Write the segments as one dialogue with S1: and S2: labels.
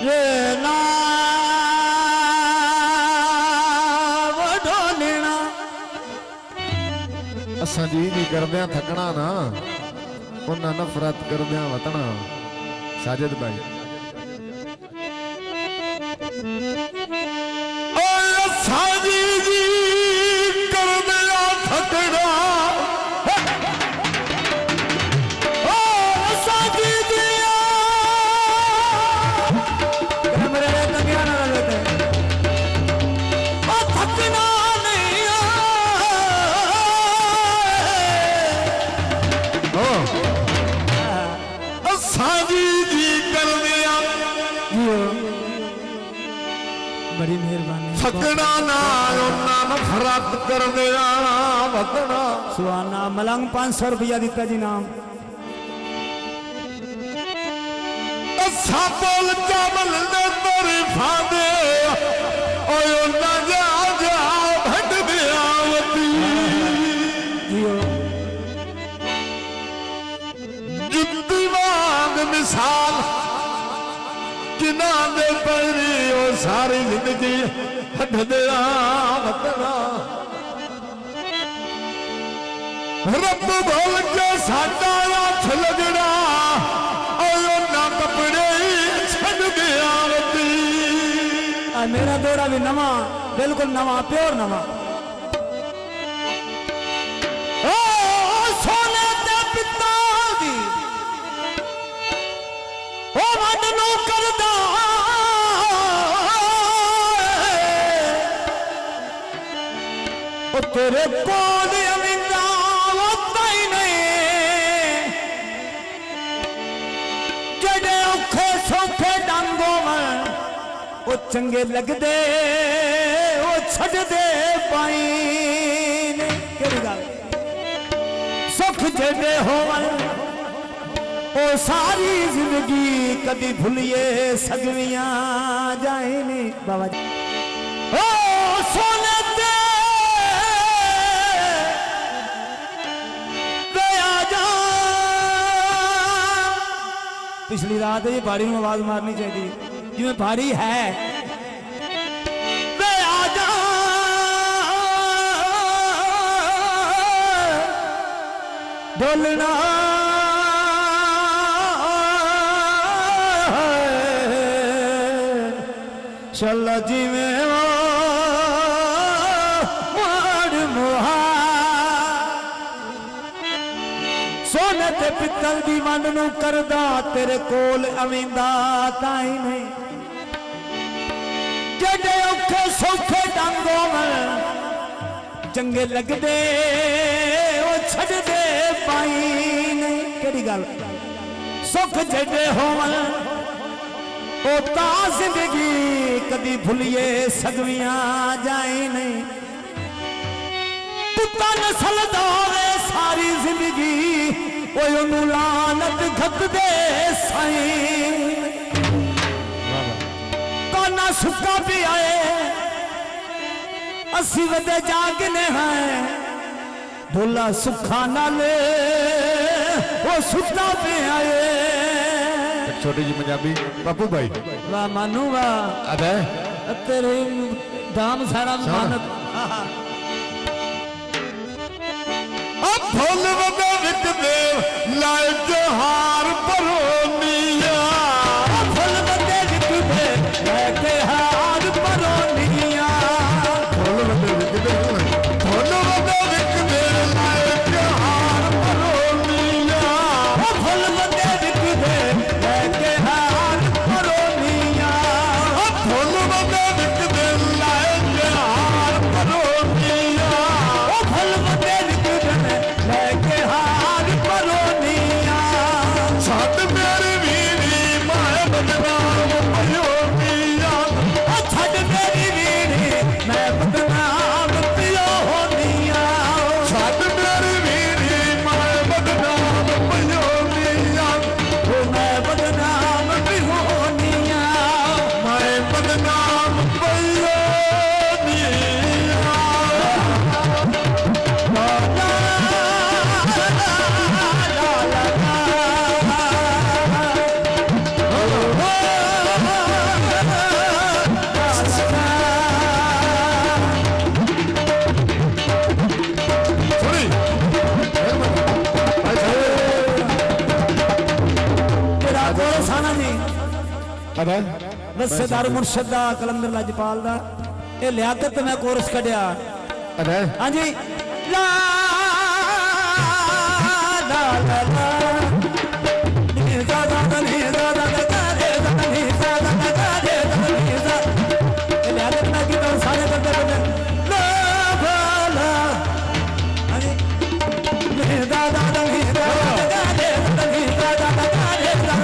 S1: ये ना वडो लेना
S2: असा जी नहीं करदे थकना ना उन्हें नफरत करदे वतना साजिद भाई
S1: बड़ी मेहरबानी
S2: थकना ना नफरत कर दिया वतना
S1: सुहाना मलंग 500 रुपया दिता जी नाम
S2: बोल चावल दे तारीफा दे ओयो ना जा जा भट दियावती जिंदगी वांग मिसाल किना दे परी ओ सारी जिंदगी हट दिया वतना रब बोल के साडा हथ लगना ओयो ना कपड़े छड़ गया वती
S1: मेरा दौरा भी नवा बिल्कुल नवा प्योर नवा ओ सोने ते पिता दी ओ वड नु करदा ओ तेरे कोल अमिंदा वता ही नहीं जड़े औखे सौखे डांगो में ओ चंगे लगदे ओ छड़ दे पाई ने केड़ी गल सुख जड़े होवन ओ सारी जिंदगी कदी भूलिए सगवियां जाए नहीं बाबा जी ओ सोने ते पिछली रात ये भाड़ी में आवाज मारनी चाहिए जिमें भारी है वे आजा डोलना चल जिमें सोने ते पित्तल दी वंड नूं करदा तेरे कोल अविंदा ताई नहीं जड़े औखे सौखे डांगो में चंगे लगदे ओ छड़ दे पाई नहीं केड़ी गल सुख जड़े होवन ओ ता जिंदगी कदी भूलिए सगवियां जाए नहीं पुत्ता नस्ल दौरे सारी जिंदगी ओनू लानत घत दे साईं काना सुक्का भी आए असी वदे जागने हैं भोला सुखा नाले वो सुता भी आए
S2: छोटी जी पंजाबी पप्पू भाई
S1: वाह मानू वाह
S2: अबे
S1: तेरे दाम सारा मानत
S2: फूल वगे विक देव लाए जोहार परोनिया
S1: फूल वगे विक देव लाए जोहार परोनिया
S2: फूल वगे विक देव लाए जोहार परोनिया
S1: फूल वगे विक देव लाए जोहार परोनिया
S2: फूल वगे विक देव लाए जोहार परोनिया
S1: फूल वगे विक देव लेके हार परोनिया
S2: छत मेरी वीरी माए बदनाम परोनिया अरे
S1: रस्सेदार मुर्शद दा कलंदर लाजपाल दा ये लियाकत मैं कोरस कढ़िया।
S2: अरे
S1: हाँ जी ला ला ला ला नी दा दा दा नी दा दा दा दा दे दा नी दा दा दा दा दे दा नी दा ये लियाकत ना की तो सारे करते करते ला ला ला। हाँ जी नी दा दा दा नी दा दा दा दे दा नी दा दा दा दा दे दा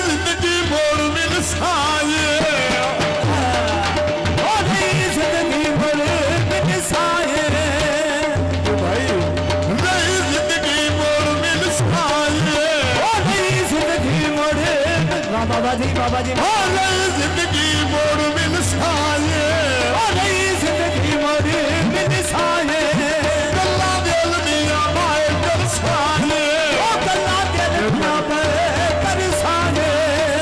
S2: जिंदगी मोड़ मिल साये
S1: जिंदगी मोड़ मिल साये
S2: भाई नई जिंदगी मोड़ मिल साये
S1: जिंदगी मोड़ बाबा जी
S2: नई जिंदगी मोड़ मिल साये
S1: नई जिंदगी मोड़ मिल साये
S2: गल्ला दिल दिया माए कर साये
S1: गल्ला दिल दिया कर साये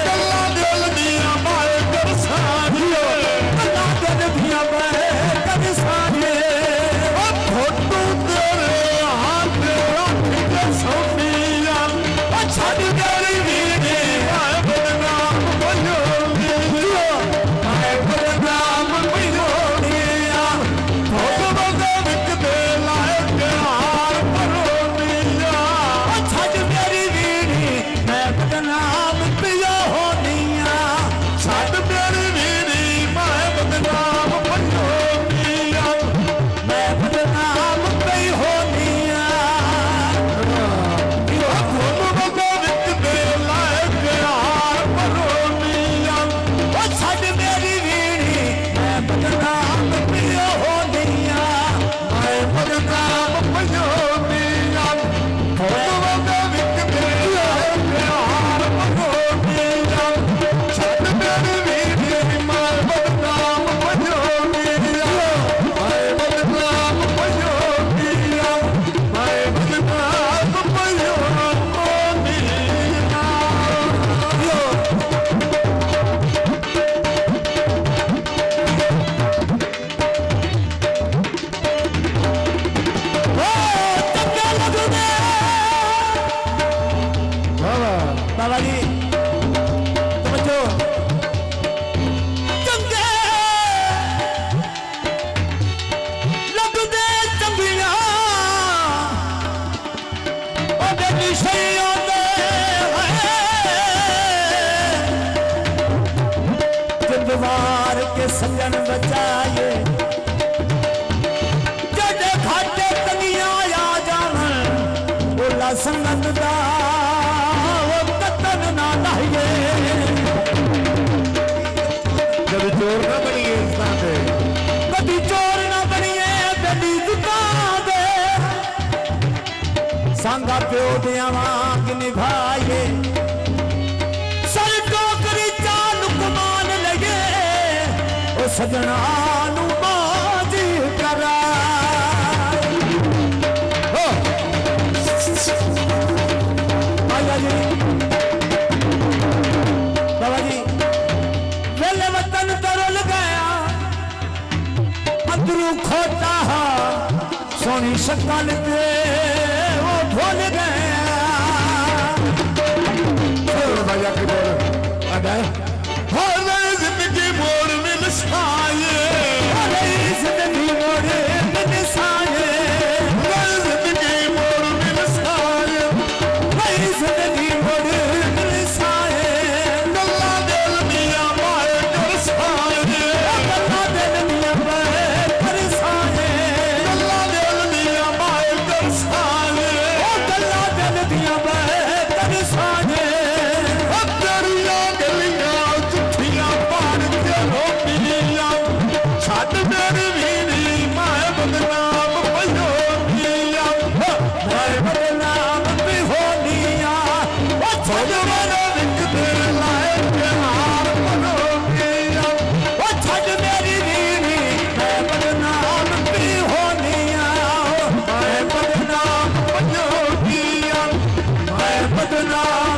S2: गल्ला दिल दिया माए कर साये
S1: गल्ला दिल दिया कर साये
S2: फोटू तेरे हाथ रख के सोनिया
S1: छड़ गई वीरे
S2: आए बदनाम बजोनिया
S1: आए बदनाम
S2: बजोनिया फोटो बंदे विच दे लाए प्यार परोनिया
S1: छड़ मेरी वीरी मैं बदनाम पियो होनिया
S2: छड़ मेरी वीरी मैं बदनाम बजोनिया
S1: मैं बदनाम पई होनिया
S2: फोटो बंदे विच दे लाए प्यार परोनिया
S1: छड़ मेरी वीरी मैं बदनाम पियो होनिया
S2: मैं बदनाम बजोनिया फोटो बंदे विच दे लाए प्यार परोनिया छड़ मेरी वीरी मैं बदनाम बजोनिया मैं बदनाम बजोनिया मैं बदनाम बजोनिया
S1: चंगे लगदे बाबा जी समझो चंगे लगदे चंगियां ओदे निशानियां दे जिंदवार के सजन बचाए जड़े घाटे तनिया आ जावन ओला संगत दा वो कतन ना लाइए
S2: जब चोर न बनिए इंसान थे
S1: कभी चोर ना बनिए बेली दुकान दे सांगा प्यो दिया वांग निभाइए सर टोकरी चाल कुमान लगे ओ सजना नू बाजी करा बाबा जी वेले वतन तरल गया अंदरू खोटा सोनी शक्ल पे वो भूल गया
S2: भैया की बोल अरे हर नई जिंदगी मोड़ मिल साये
S1: जिंदगी मोड़े मिल साये
S2: नई जिंदगी मोड़ मिल साये
S1: नई जिंदगी मोड़े मिल साये
S2: गल्ला दिल दिया माए कर साये
S1: गल्ला दिल दिया कर साये
S2: गल्ला दिल दिया माए कर साये
S1: गल्ला दिल दिया कर साये
S2: दरिया गलियां चिट्ठियां पाड़ के रोटियां छड़ मेरी वीरी मैं बदनाम बजोनिया
S1: मैं बदनाम भी होनिया ओ छड़ मेरे
S2: विच दे लाए प्यार परोनिया
S1: ओ छड़ मेरी वीरी मैं बदनाम भी होनिया
S2: मैं बदनाम बजोनिया
S1: मैं बदनाम